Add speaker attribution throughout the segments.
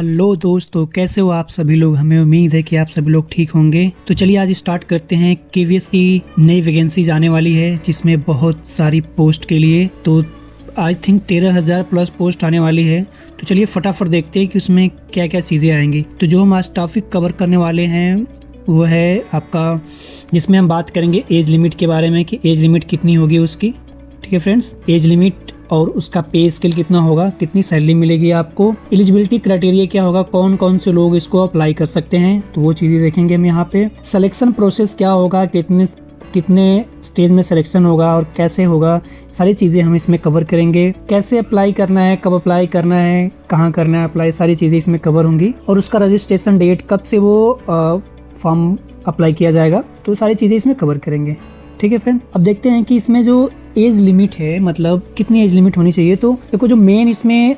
Speaker 1: Hello दोस्तों, कैसे हो आप सभी लोग। हमें उम्मीद है कि आप सभी लोग ठीक होंगे। तो चलिए आज स्टार्ट करते हैं। केवीएस की नई वैकेंसीज आने वाली है जिसमें बहुत सारी पोस्ट के लिए तो आई थिंक 13,000 प्लस पोस्ट आने वाली है। तो चलिए फटाफट देखते हैं कि उसमें क्या क्या चीज़ें आएंगी। तो जो हम आज टॉपिक कवर करने वाले हैं वो है आपका, जिसमें हम बात करेंगे एज लिमिट के बारे में कि एज लिमिट कितनी होगी उसकी। ठीक है फ्रेंड्स, एज लिमिट और उसका पे स्केल कितना होगा, कितनी सैलरी मिलेगी आपको, एलिजिबिलिटी क्राइटेरिया क्या होगा, कौन कौन से लोग इसको अप्लाई कर सकते हैं, तो वो चीज़ें देखेंगे हम यहाँ पे। सिलेक्शन प्रोसेस क्या होगा, कितने स्टेज में सिलेक्शन होगा और कैसे होगा, सारी चीज़ें हम इसमें कवर करेंगे। कैसे अप्लाई करना है, कब अप्लाई करना है, कहाँ करना है अप्लाई, सारी चीज़ें इसमें कवर होंगी। और उसका रजिस्ट्रेशन डेट, कब से वो फॉर्म अप्लाई किया जाएगा, तो सारी चीज़ें इसमें कवर करेंगे। ठीक है फ्रेंड, अब देखते हैं कि इसमें जो एज लिमिट है, मतलब कितनी एज लिमिट होनी चाहिए। तो देखो जो मेन इसमें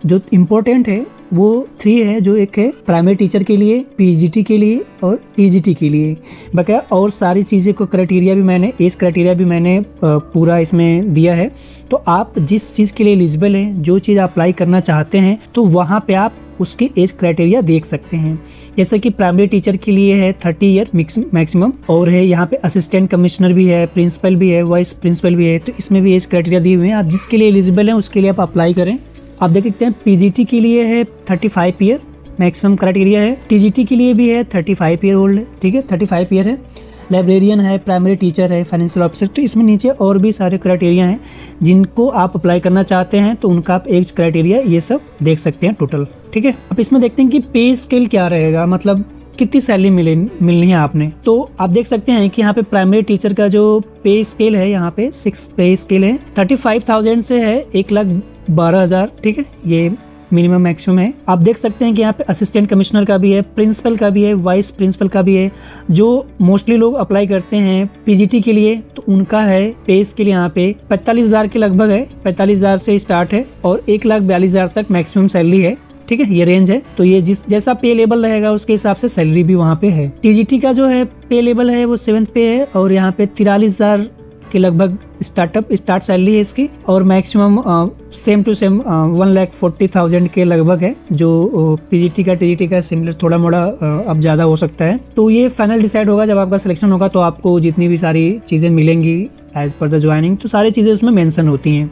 Speaker 1: जो इम्पोर्टेंट है वो 3 है। जो एक है प्राइमरी टीचर के लिए, पीजीटी के लिए और टीजीटी के लिए। बाकी और सारी चीज़ें को क्राइटेरिया भी मैंने, एज क्राइटेरिया भी मैंने पूरा इसमें दिया है। तो आप जिस चीज़ के लिए एलिजिबल हैं, जो चीज़ अप्लाई करना चाहते हैं, तो वहाँ पे आप उसके एज क्राइटेरिया देख सकते हैं। जैसे कि प्राइमरी टीचर के लिए है 30 ईयर मैक्सिमम, और है यहाँ पे असिस्टेंट कमिश्नर भी है, प्रिंसिपल भी है, वाइस प्रिंसिपल भी है। तो इसमें भी एज क्राइटेरिया दिए हुए हैं। आप जिसके लिए एलिजिबल हैं उसके लिए आप अप्लाई करें। आप देख सकते हैं पीजीटी के लिए है 35 ईयर मैक्सिमम क्राइटेरिया है। टीजीटी के लिए भी है 35 ईयर ओल्ड है। ठीक है, 35 ईयर है। लाइब्रेरियन है, प्राइमरी टीचर है, फाइनेंशियल ऑफिसर। तो इसमें नीचे और भी सारे क्राइटेरिया हैं जिनको आप अप्लाई करना चाहते हैं, तो उनका आप एज क्राइटेरिया ये सब देख सकते हैं टोटल। ठीक है, अब इसमें देखते हैं कि पे स्केल क्या रहेगा, मतलब कितनी सैलरी मिलनी है आपने। तो आप देख सकते हैं कि यहाँ पे प्राइमरी टीचर का जो पे स्केल है, यहाँ पे 6 पे स्केल है। 35,000 से है 1,12,000। ठीक है, ये मिनिमम मैक्सिमम है। आप देख सकते हैं कि यहाँ पे असिस्टेंट कमिश्नर का भी है, प्रिंसिपल का भी है, वाइस प्रिंसिपल का भी है। जो मोस्टली लोग अप्लाई करते हैं पीजीटी के लिए, तो उनका है पे स्केल यहाँ पे 45,000 के लगभग है। 45,000 से स्टार्ट है और 1,42,000 तक मैक्सिमम सैलरी है। ठीक है, ये रेंज है। तो ये जैसा पे लेवल रहेगा उसके हिसाब से सैलरी भी वहाँ पे है। टीजीटी का जो है पे लेवल है वो 7th पे है और यहाँ पे 43,000 के लगभग स्टार्ट सैलरी है इसकी, और मैक्सिमम सेम टू सेम 1,40,000 के लगभग है। जो पीजीटी का टीजीटी का सिमिलर, थोड़ा मोड़ा अब ज़्यादा हो सकता है। तो ये फाइनल डिसाइड होगा जब आपका सिलेक्शन होगा। तो आपको जितनी भी सारी चीज़ें मिलेंगी एज पर द ज्वाइनिंग, तो सारी चीज़ें उसमें मेंशन होती हैं।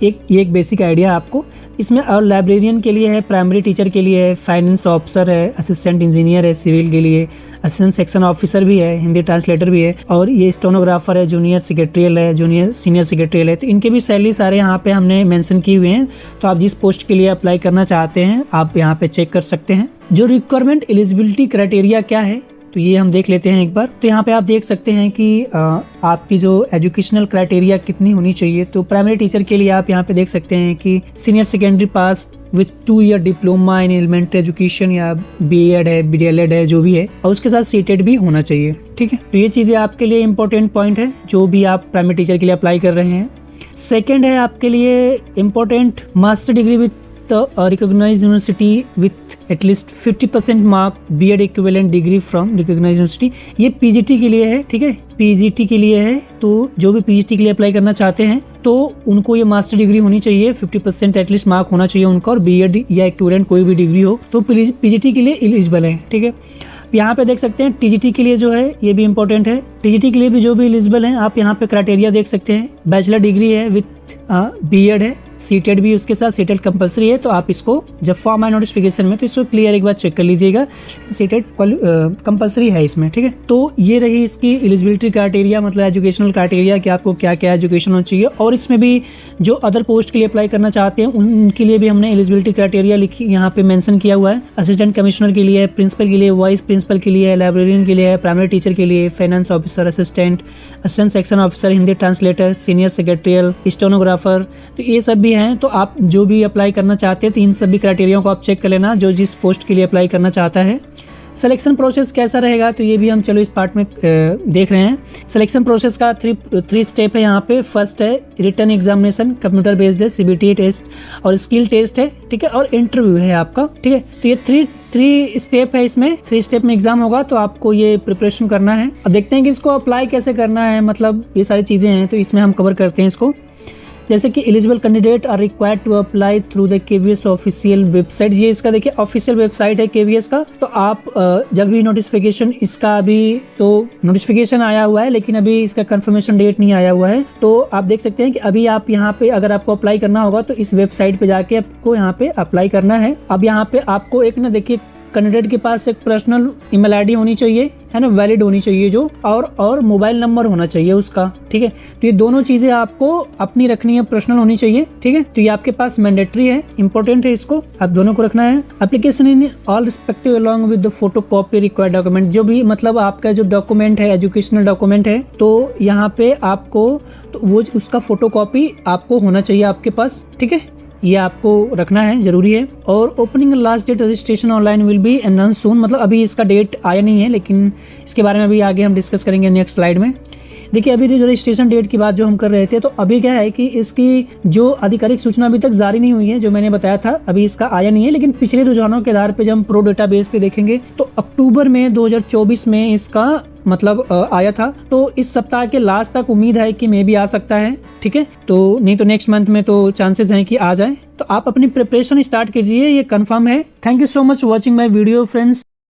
Speaker 1: एक बेसिक आइडिया आपको इसमें। और लाइब्रेरियन के लिए है, प्राइमरी टीचर के लिए है, फाइनेंस ऑफिसर है, असिस्टेंट इंजीनियर है सिविल के लिए, असिस्टेंट सेक्शन ऑफिसर भी है, हिंदी ट्रांसलेटर भी है, और ये स्टेनोग्राफर है, जूनियर सेक्रेटरियल है, जूनियर सीनियर सेक्रेटरियल है। तो इनके भी सैलरी सारे यहाँ पे हमने मेंशन किए हुए हैं। तो आप जिस पोस्ट के लिए अप्लाई करना चाहते हैं आप यहाँ पे चेक कर सकते हैं। जो रिक्वायरमेंट एलिजिबिलिटी क्राइटेरिया क्या है, तो ये हम देख लेते हैं एक बार। तो यहाँ पे आप देख सकते हैं कि आपकी जो एजुकेशनल क्राइटेरिया कितनी होनी चाहिए। तो प्राइमरी टीचर के लिए आप यहाँ पे देख सकते हैं कि senior secondary pass with 2 year diploma in elementary education या बीएड है, बीडीएलएड है, जो भी है, और उसके साथ सीटेड भी होना चाहिए। ठीक है, तो ये चीज़ें आपके लिए इंपॉर्टेंट पॉइंट है जो भी आप प्राइमरी टीचर के लिए अप्लाई कर रहे हैं। सेकेंड है आपके लिए important master degree with recognised university with at least 50% mark BEd equivalent degree from recognised university. ये पीजीटी के लिए है। ठीक है, पीजीटी के लिए है। तो जो भी पीजीटी के लिए अप्लाई करना चाहते हैं तो उनको ये मास्टर डिग्री होनी चाहिए, 50% एटलीस्ट मार्क होना चाहिए उनका, और बीएड या इक्विवेलेंट कोई भी डिग्री हो तो पीजीटी के लिए एलिजिबल है। ठीक है, यहाँ पे देख सकते हैं टीजीटी के लिए जो है ये भी इंपॉर्टेंट है। टीजीटी के लिए भी जो भी एलिजिबल हैं आप यहाँ पे क्राइटेरिया देख सकते हैं। बैचलर डिग्री है विथ बीएड है, सीटेड भी उसके साथ, सीटेड कंपलसरी है। तो आप इसको जब फॉर्म आए नोटिफिकेशन में तो इसको क्लियर एक बार चेक कर लीजिएगा, सीटेड कंपलसरी है इसमें। ठीक है, तो ये रही इसकी एलिजिबिलिटी क्राइटेरिया, मतलब एजुकेशनल क्राइटेरिया कि आपको क्या क्या एजुकेशन होना चाहिए। और इसमें भी जो अदर पोस्ट के लिए अप्लाई करना चाहते हैं उनके लिए भी हमने एलिजिबिलिटी क्राइटेरिया लिखी यहाँ पे मेंशन किया हुआ है। असिस्टेंट कमिश्नर के लिए, प्रिंसिपल के लिए, वाइस प्रिंसिपल के लिए, लाइब्रेरियन के लिए, प्राइमरी टीचर के लिए, finance officer, assistant section officer, Hindi translator, senior secretarial, stenographer, तो ये सब भी हैं। तो आप जो भी अप्लाई करना चाहते हैं तो इन सभी क्राइटेरिया को आप चेक कर लेना जो जिस पोस्ट के लिए अप्लाई करना चाहता है। सिलेक्शन प्रोसेस कैसा रहेगा, तो ये भी हम चलो इस पार्ट में देख रहे हैं। सिलेक्शन प्रोसेस का 3 स्टेप है यहाँ पे। फर्स्ट है रिटन एग्जामिनेशन, कंप्यूटर बेस्ड है, सीबीटी टेस्ट और स्किल टेस्ट है। ठीक है, और इंटरव्यू है आपका। ठीक है, तो ये 3 स्टेप है इसमें। 3 स्टेप में एग्जाम होगा तो आपको ये प्रिपरेशन करना है। अब देखते हैं कि इसको अप्लाई कैसे करना है, मतलब ये सारी चीज़ें हैं तो इसमें हम कवर करते हैं इसको। जैसे कि eligible candidate are required to apply through the KVS official website. ये इसका देखिए ऑफिशियल वेबसाइट है केवीएस का। तो आप जब भी नोटिफिकेशन इसका अभी तो नोटिफिकेशन आया हुआ है, लेकिन अभी इसका कंफर्मेशन डेट नहीं आया हुआ है। तो आप देख सकते हैं कि अभी आप यहाँ पे अगर आपको अप्लाई करना होगा तो इस वेबसाइट पे जाके आपको यहाँ पे अप्लाई करना है। अब यहाँ पे आपको एक ना देखिए कैंडिडेट के पास एक पर्सनल ईमेल आईडी होनी चाहिए, है ना, वैलिड होनी चाहिए जो, और मोबाइल नंबर होना चाहिए उसका, ठीक है। तो ये दोनों चीज़ें आपको अपनी रखनी है, पर्सनल होनी चाहिए, ठीक है। तो ये आपके पास मैंडेटरी है, इंपॉर्टेंट है, इसको आप दोनों को रखना है। Application in all respective along with the photo copy required document, जो भी मतलब आपका जो डॉक्यूमेंट है, एजुकेशनल डॉक्यूमेंट है, तो यहाँ पे आपको तो वो उसका फोटो कॉपी आपको होना चाहिए आपके पास, ठीक है। ये आपको रखना है, जरूरी है। और opening last date registration online will be announce soon, मतलब अभी इसका डेट आया नहीं है, लेकिन इसके बारे में अभी आगे हम डिस्कस करेंगे नेक्स्ट स्लाइड में। देखिए अभी जो रजिस्ट्रेशन डेट की बात जो हम कर रहे थे, तो अभी क्या है कि इसकी जो आधिकारिक सूचना अभी तक जारी नहीं हुई है, जो मैंने बताया था अभी इसका आया नहीं है। लेकिन पिछले रुझानों के आधार पे जब हम प्रो डेटाबेस पे देखेंगे तो अक्टूबर में 2024 में इसका मतलब आया था। तो इस सप्ताह के लास्ट तक उम्मीद है कि मे भी आ सकता है, ठीक है। तो नहीं तो नेक्स्ट मंथ में तो चांसेस हैं कि आ जाए। तो आप अपनी प्रिपरेशन स्टार्ट कीजिए, ये कंफर्म है। Thank you so much watching my video friends.